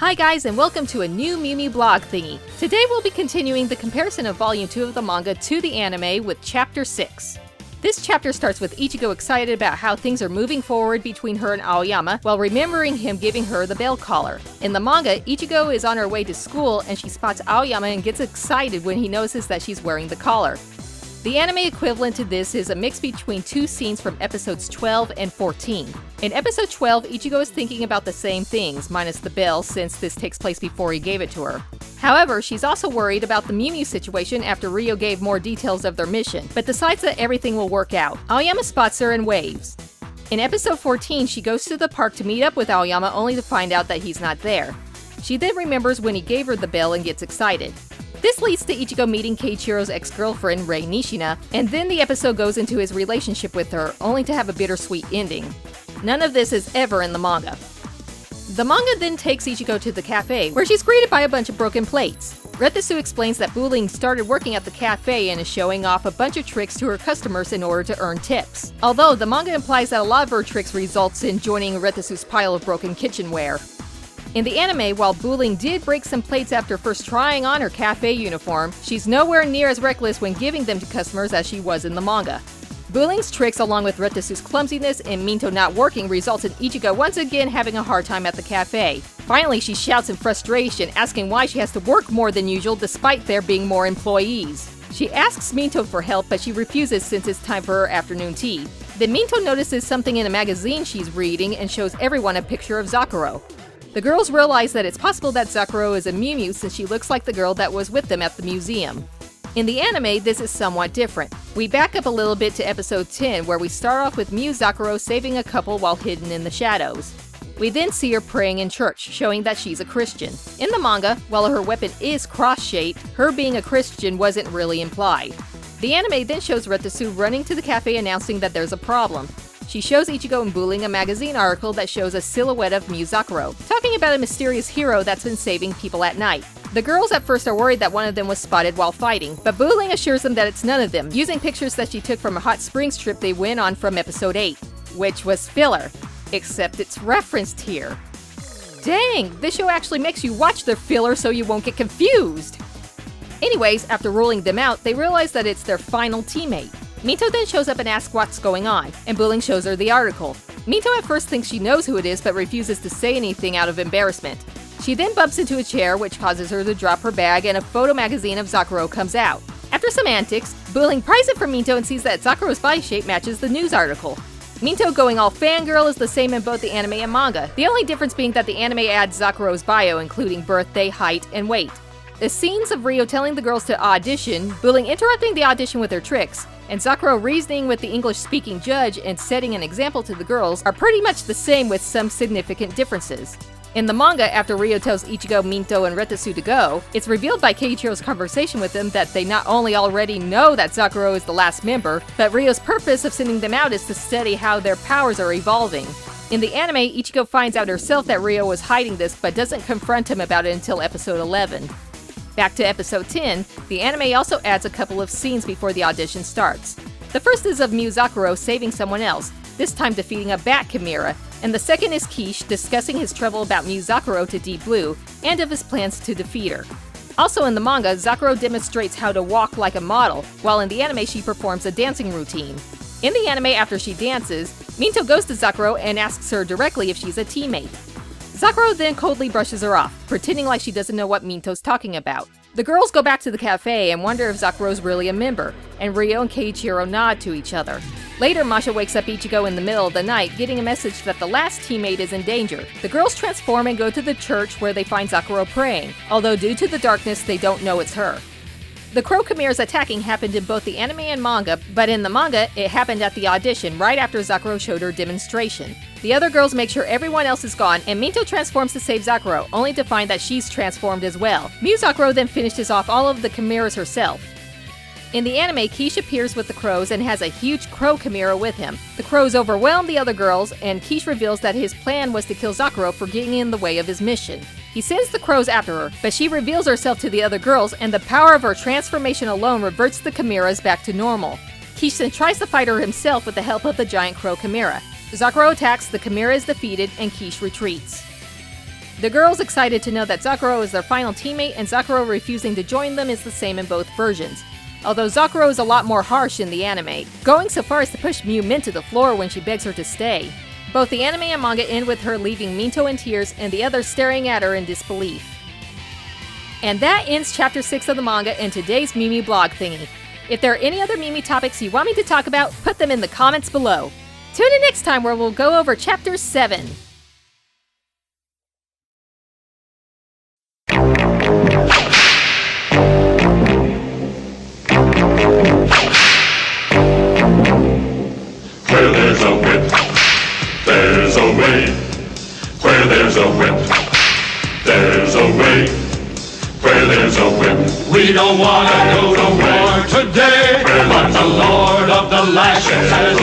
Hi guys, and welcome to a new Mew Mew blog thingy. Today we'll be continuing the comparison of Volume 2 of the manga to the anime with Chapter 6. This chapter starts with Ichigo excited about how things are moving forward between her and Aoyama, while remembering him giving her the bell collar. In the manga, Ichigo is on her way to school and she spots Aoyama and gets excited when he notices that she's wearing the collar. The anime equivalent to this is a mix between two scenes from episodes 12 and 14. In episode 12, Ichigo is thinking about the same things, minus the bell since this takes place before he gave it to her. However, she's also worried about the Mew Mew situation after Ryo gave more details of their mission, but decides that everything will work out. Aoyama spots her and waves. In episode 14, she goes to the park to meet up with Aoyama only to find out that he's not there. She then remembers when he gave her the bell and gets excited. This leads to Ichigo meeting Keiichiro's ex-girlfriend, Rei Nishina, and then the episode goes into his relationship with her, only to have a bittersweet ending. None of this is ever in the manga. The manga then takes Ichigo to the cafe, where she's greeted by a bunch of broken plates. Retsusu explains that Buling started working at the cafe and is showing off a bunch of tricks to her customers in order to earn tips. Although the manga implies that a lot of her tricks results in joining Retsusu's pile of broken kitchenware. In the anime, while Buling did break some plates after first trying on her cafe uniform, she's nowhere near as reckless when giving them to customers as she was in the manga. Buling's tricks, along with Retsusu's clumsiness and Minto not working, results in Ichigo once again having a hard time at the cafe. Finally, she shouts in frustration, asking why she has to work more than usual despite there being more employees. She asks Minto for help, but she refuses since it's time for her afternoon tea. Then Minto notices something in a magazine she's reading and shows everyone a picture of Zakuro. The girls realize that it's possible that Zakuro is a Mew Mew since she looks like the girl that was with them at the museum. In the anime, this is somewhat different. We back up a little bit to episode 10, where we start off with Mew Zakuro saving a couple while hidden in the shadows. We then see her praying in church, showing that she's a Christian. In the manga, while her weapon is cross-shaped, her being a Christian wasn't really implied. The anime then shows Retsusu running to the cafe announcing that there's a problem. She shows Ichigo and Buling a magazine article that shows a silhouette of Mew Zakuro, talking about a mysterious hero that's been saving people at night. The girls at first are worried that one of them was spotted while fighting, but Buling assures them that it's none of them, using pictures that she took from a hot springs trip they went on from episode 8, which was filler, except it's referenced here. Dang, this show actually makes you watch the filler so you won't get confused! Anyways, after ruling them out, they realize that it's their final teammate. Minto then shows up and asks what's going on, and Buling shows her the article. Minto at first thinks she knows who it is but refuses to say anything out of embarrassment. She then bumps into a chair, which causes her to drop her bag, and a photo magazine of Zakuro comes out. After some antics, Buling pries it from Minto and sees that Zakuro's body shape matches the news article. Minto going all fangirl is the same in both the anime and manga, the only difference being that the anime adds Zakuro's bio, including birthday, height, and weight. The scenes of Ryo telling the girls to audition, Buling interrupting the audition with her tricks, and Zakuro reasoning with the English-speaking judge and setting an example to the girls are pretty much the same with some significant differences. In the manga, after Ryo tells Ichigo, Minto, and Retsusu to go, it's revealed by Keiichiro's conversation with them that they not only already know that Zakuro is the last member, but Ryo's purpose of sending them out is to study how their powers are evolving. In the anime, Ichigo finds out herself that Ryo was hiding this but doesn't confront him about it until episode 11. Back to episode 10, the anime also adds a couple of scenes before the audition starts. The first is of Mew Zakuro saving someone else, this time defeating a bat chimera, and the second is Keiichi discussing his trouble about Mew Zakuro to Deep Blue, and of his plans to defeat her. Also in the manga, Zakuro demonstrates how to walk like a model, while in the anime she performs a dancing routine. In the anime, after she dances, Minto goes to Zakuro and asks her directly if she's a teammate. Zakuro then coldly brushes her off, pretending like she doesn't know what Minto's talking about. The girls go back to the cafe and wonder if Zakuro's really a member, and Ryo and Keiichiro nod to each other. Later, Masha wakes up Ichigo in the middle of the night, getting a message that the last teammate is in danger. The girls transform and go to the church where they find Zakuro praying, although due to the darkness they don't know it's her. The Crow Chimera's attacking happened in both the anime and manga, but in the manga, it happened at the audition right after Zakuro showed her demonstration. The other girls make sure everyone else is gone, and Minto transforms to save Zakuro, only to find that she's transformed as well. Mew Zakuro then finishes off all of the chimeras herself. In the anime, Keiichi appears with the crows and has a huge crow chimera with him. The crows overwhelm the other girls, and Keiichi reveals that his plan was to kill Zakuro for getting in the way of his mission. He sends the crows after her, but she reveals herself to the other girls, and the power of her transformation alone reverts the chimeras back to normal. Keiichi then tries to fight her himself with the help of the giant crow chimera. Zakuro attacks, the chimera is defeated, and Keiichi retreats. The girls excited to know that Zakuro is their final teammate, and Zakuro refusing to join them is the same in both versions. Although Zakuro is a lot more harsh in the anime, going so far as to push Mew Mint to the floor when she begs her to stay. Both the anime and manga end with her leaving Minto in tears and the others staring at her in disbelief. And that ends Chapter 6 of the manga and today's Mew Mew blog thingy. If there are any other Mew Mew topics you want me to talk about, put them in the comments below. Tune in next time where we'll go over Chapter 7. Where there's a whip, there's a way. Where there's a whip, there's a way. Where there's a whip, we don't wanna go to war today. But the Lord of the Lashes has